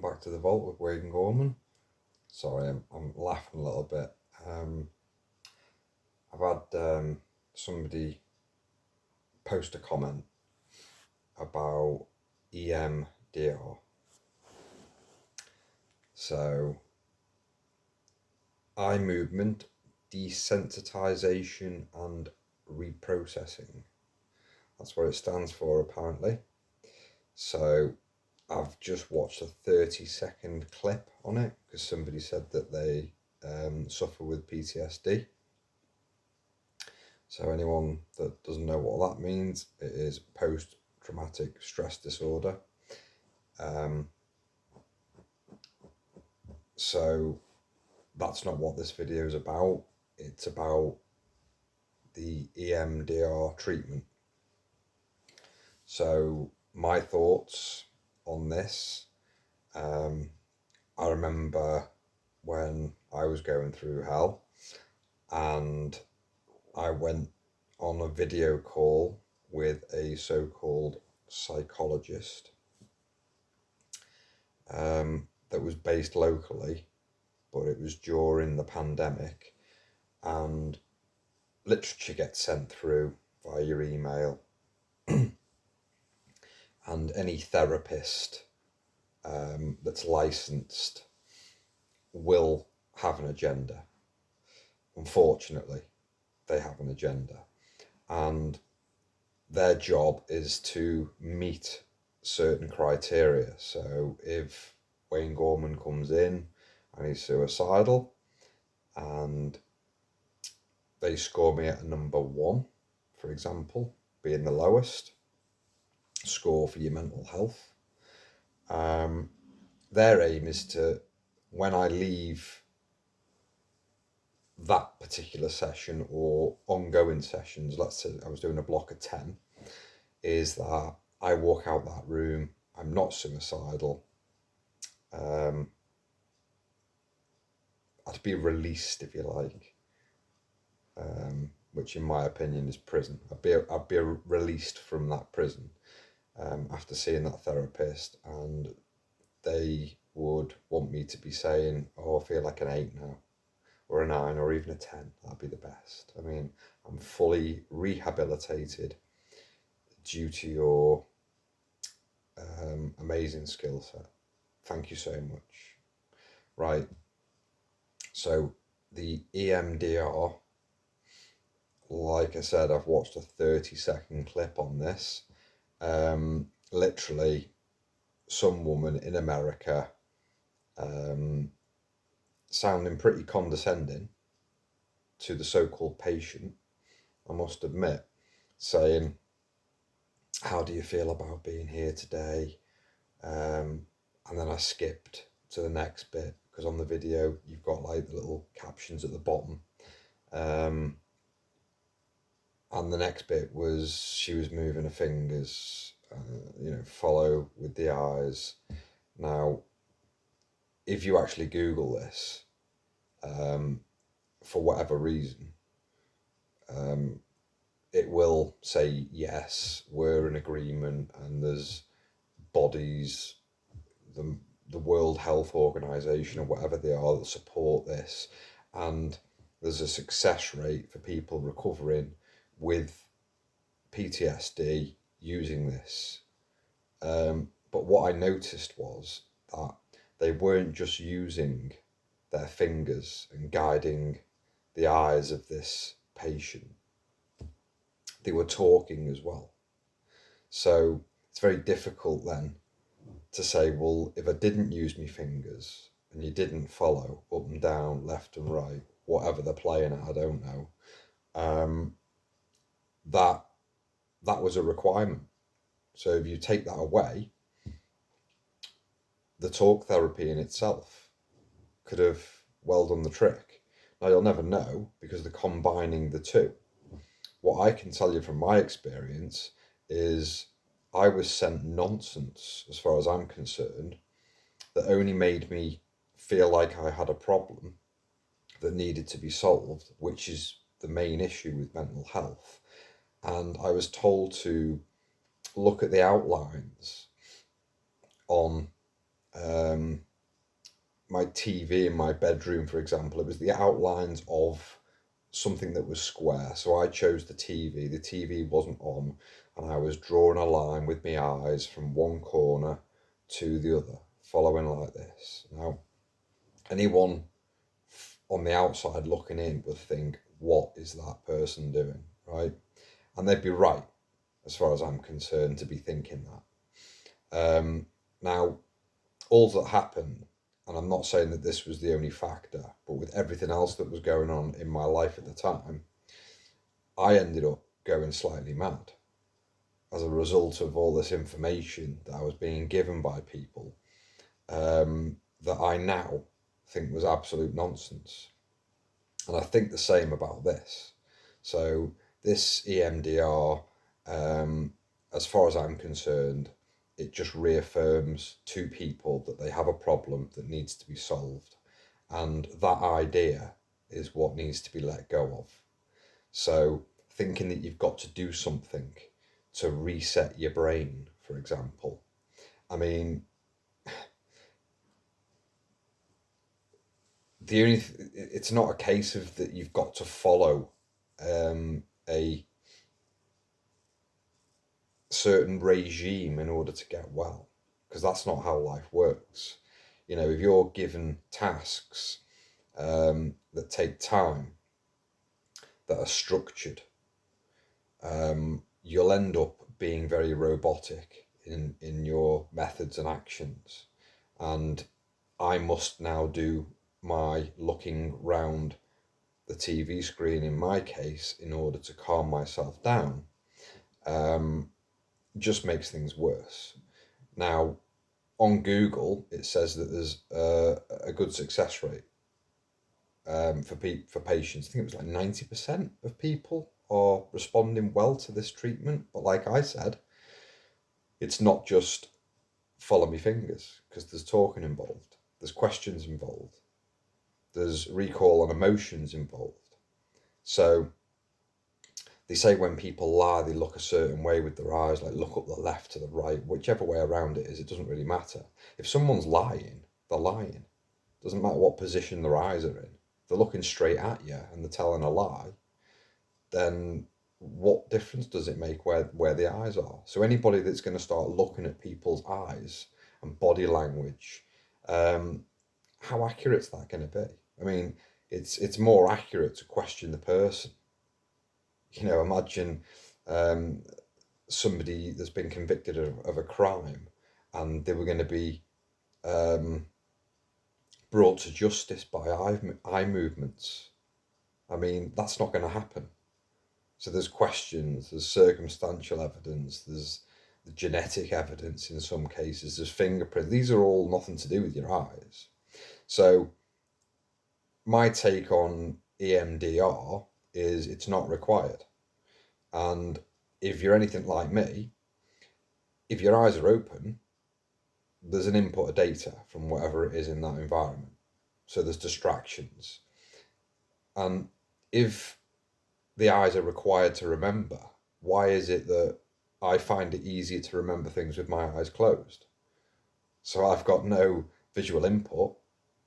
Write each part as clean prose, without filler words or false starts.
Back to the vault with Wade and Gorman. Sorry, I'm laughing a little bit. I've had somebody post a comment about EMDR. So, eye movement, desensitisation, and reprocessing. That's what it stands for, apparently. So, I've just watched a 30-second clip on it because somebody said that they suffer with PTSD. So anyone that doesn't know what that means, it is post-traumatic stress disorder. So that's not what this video is about. It's about the EMDR treatment. So my thoughts on this, I remember when I was going through hell and I went on a video call with a so-called psychologist that was based locally, but it was during the pandemic, and literature gets sent through via your email, and any therapist that's licensed will have an agenda. Unfortunately, they have an agenda, and their job is to meet certain criteria. So if Wayne Gorman comes in and he's suicidal and they score me at a number 1, for example, being the lowest score for your mental health, their aim is to, when I leave that particular session or ongoing sessions, let's say I was doing a block of 10, is that I walk out that room, I'm not suicidal, I'd be released, if you like, which in my opinion is prison. I'd be released from that prison after seeing that therapist, and they would want me to be saying, oh, I feel like an 8 now, or a 9, or even a 10. That'd be the best. I mean, I'm fully rehabilitated due to your amazing skill set. Thank you so much. Right. So the EMDR, like I said, I've watched a 30-second clip on this. Literally, some woman in America sounding pretty condescending to the so-called patient, I must admit, saying, how do you feel about being here today? And then I skipped to the next bit because on the video you've got like the little captions at the bottom. And the next bit was she was moving her fingers, follow with the eyes. Now, if you actually Google this, for whatever reason, it will say, yes, we're in agreement, and there's bodies, the World Health Organization or whatever they are that support this, and there's a success rate for people recovering with PTSD using this. But what I noticed was that they weren't just using their fingers and guiding the eyes of this patient. They were talking as well. So it's very difficult then to say, well, if I didn't use my fingers and you didn't follow up and down, left and right, whatever they're playing at, I don't know, that was a requirement. So if you take that away, the talk therapy in itself could have well done the trick. Now, you'll never know because they're combining the two. What I can tell you from my experience is I was sent nonsense, as far as I'm concerned, that only made me feel like I had a problem that needed to be solved, which is the main issue with mental health. And I was told to look at the outlines on my TV in my bedroom, for example, it was the outlines of something that was square. So I chose the TV. The TV wasn't on, and I was drawing a line with my eyes from one corner to the other, following like this. Now, anyone on the outside looking in would think, what is that person doing, right? And they'd be right, as far as I'm concerned, to be thinking that. Now, all that happened, and I'm not saying that this was the only factor, but with everything else that was going on in my life at the time, I ended up going slightly mad as a result of all this information that I was being given by people, that I now think was absolute nonsense. And I think the same about this. So this EMDR, as far as I'm concerned, it just reaffirms to people that they have a problem that needs to be solved. And that idea is what needs to be let go of. So thinking that you've got to do something to reset your brain, for example. I mean, it's not a case of that you've got to follow a certain regime in order to get well, because that's not how life works. You know, if you're given tasks that take time, that are structured, you'll end up being very robotic in your methods and actions. And I must now do my looking round the TV screen in my case in order to calm myself down, just makes things worse. Now, on Google, it says that there's a good success rate for patients. I think it was like 90% of people are responding well to this treatment. But like I said, it's not just follow me fingers, because there's talking involved, there's questions involved, there's recall on emotions involved. So they say when people lie, they look a certain way with their eyes, like look up the left to the right, whichever way around it is, it doesn't really matter. If someone's lying, they're lying. It doesn't matter what position their eyes are in. If they're looking straight at you and they're telling a lie, then what difference does it make where the eyes are? So anybody that's going to start looking at people's eyes and body language, how accurate is that going to be? I mean, it's more accurate to question the person. You know, imagine somebody that's been convicted of a crime and they were going to be brought to justice by eye movements. I mean, that's not going to happen. So there's questions, there's circumstantial evidence, there's the genetic evidence in some cases, there's fingerprints. These are all nothing to do with your eyes. So my take on EMDR is it's not required. And if you're anything like me, if your eyes are open, there's an input of data from whatever it is in that environment. So there's distractions. And if the eyes are required to remember, why is it that I find it easier to remember things with my eyes closed? So I've got no visual input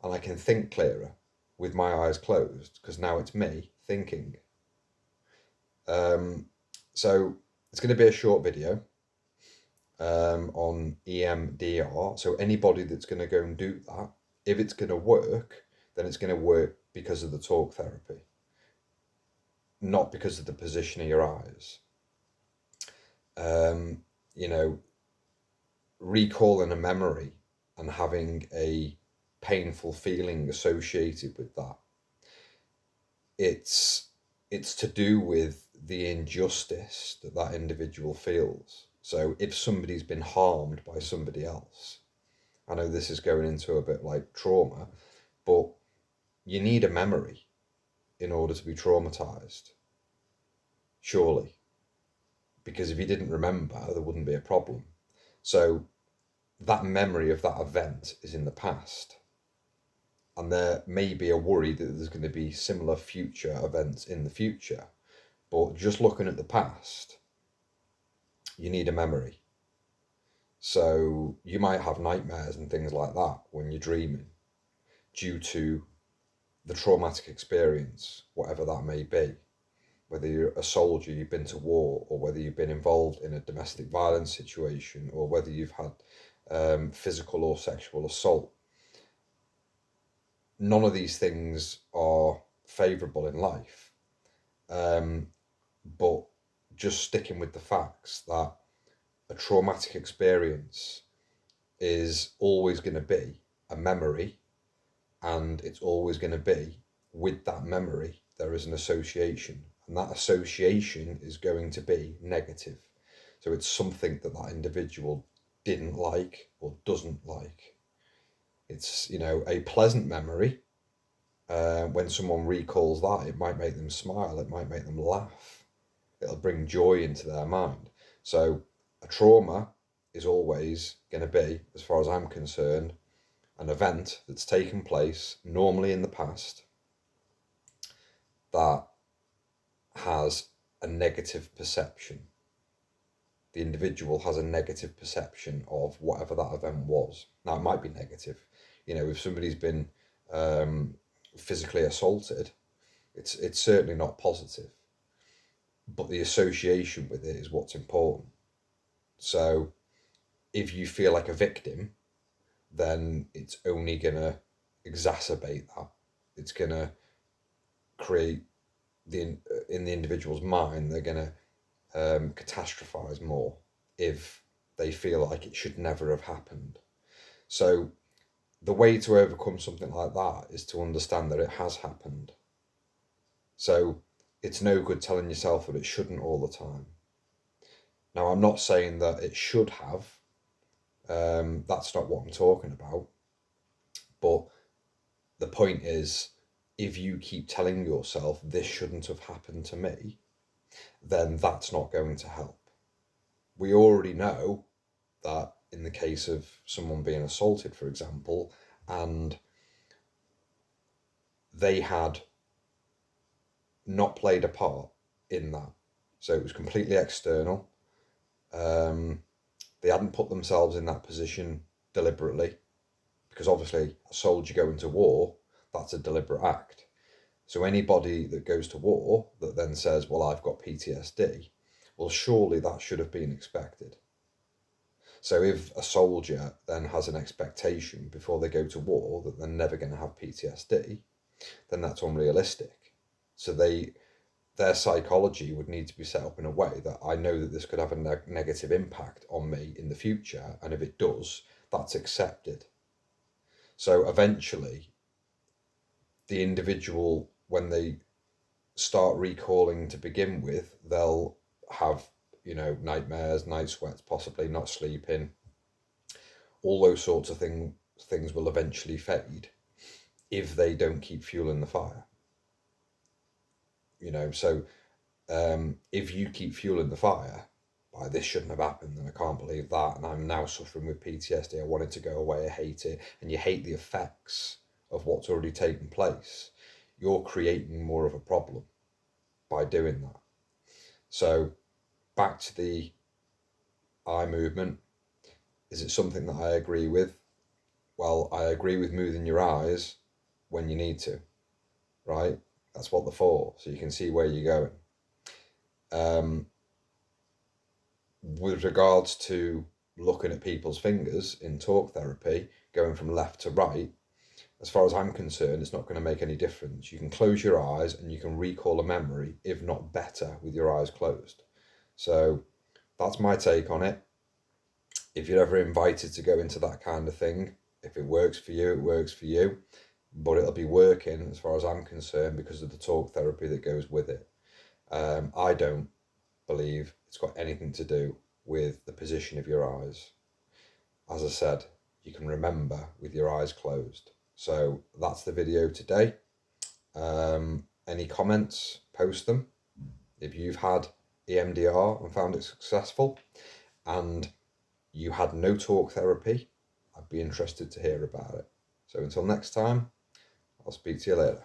and I can think clearer with my eyes closed, because now it's me thinking. So it's going to be a short video on EMDR. So anybody that's going to go and do that, if it's going to work, then it's going to work because of the talk therapy, not because of the position of your eyes. You know, recalling a memory and having a painful feeling associated with that, it's to do with the injustice that that individual feels. So if somebody's been harmed by somebody else, I know this is going into a bit like trauma, but you need a memory in order to be traumatized, surely. Because if you didn't remember, there wouldn't be a problem. So that memory of that event is in the past. And there may be a worry that there's going to be similar future events in the future. But just looking at the past, you need a memory. So you might have nightmares and things like that when you're dreaming due to the traumatic experience, whatever that may be. Whether you're a soldier, you've been to war, or whether you've been involved in a domestic violence situation, or whether you've had physical or sexual assault. None of these things are favourable in life. But just sticking with the facts that a traumatic experience is always going to be a memory, and it's always going to be, with that memory there is an association, and that association is going to be negative. So it's something that that individual didn't like or doesn't like. It's, you know, a pleasant memory. When someone recalls that, it might make them smile, it might make them laugh, it'll bring joy into their mind. So a trauma is always going to be, as far as I'm concerned, an event that's taken place, normally in the past, that has a negative perception. The individual has a negative perception of whatever that event was. Now, it might be negative. You know, if somebody's been physically assaulted, it's certainly not positive. But the association with it is what's important. So if you feel like a victim, then it's only going to exacerbate that. It's going to create in the individual's mind, they're going to catastrophize more if they feel like it should never have happened. So the way to overcome something like that is to understand that it has happened. So it's no good telling yourself that it shouldn't all the time. Now, I'm not saying that it should have. That's not what I'm talking about. But the point is, if you keep telling yourself this shouldn't have happened to me, then that's not going to help. We already know that in the case of someone being assaulted, for example, and they had not played a part in that, so it was completely external. They hadn't put themselves in that position deliberately, because obviously a soldier going to war, that's a deliberate act. So anybody that goes to war that then says, well, I've got PTSD, well, surely that should have been expected. So if a soldier then has an expectation before they go to war that they're never going to have PTSD, then that's unrealistic. So their psychology would need to be set up in a way that I know that this could have a negative impact on me in the future, and if it does, that's accepted. So eventually, the individual, when they start recalling to begin with, they'll have, you know, nightmares, night sweats, possibly not sleeping. All those sorts of things will eventually fade if they don't keep fueling the fire. You know, so if you keep fueling the fire, like, this shouldn't have happened, and I can't believe that, and I'm now suffering with PTSD, I want it to go away, I hate it, and you hate the effects of what's already taken place, you're creating more of a problem by doing that. So back to the eye movement. Is it something that I agree with? Well, I agree with moving your eyes when you need to, right? That's what they're for, so you can see where you're going. With regards to looking at people's fingers in talk therapy, going from left to right, as far as I'm concerned, it's not going to make any difference. You can close your eyes and you can recall a memory, if not better, with your eyes closed. So that's my take on it. If you're ever invited to go into that kind of thing, if it works for you, it works for you. But it'll be working, as far as I'm concerned, because of the talk therapy that goes with it. I don't believe it's got anything to do with the position of your eyes. As I said, you can remember with your eyes closed. So that's the video today. Any comments, post them. If you've had EMDR and found it successful and you had no talk therapy, I'd be interested to hear about it. So until next time, I'll speak to you later.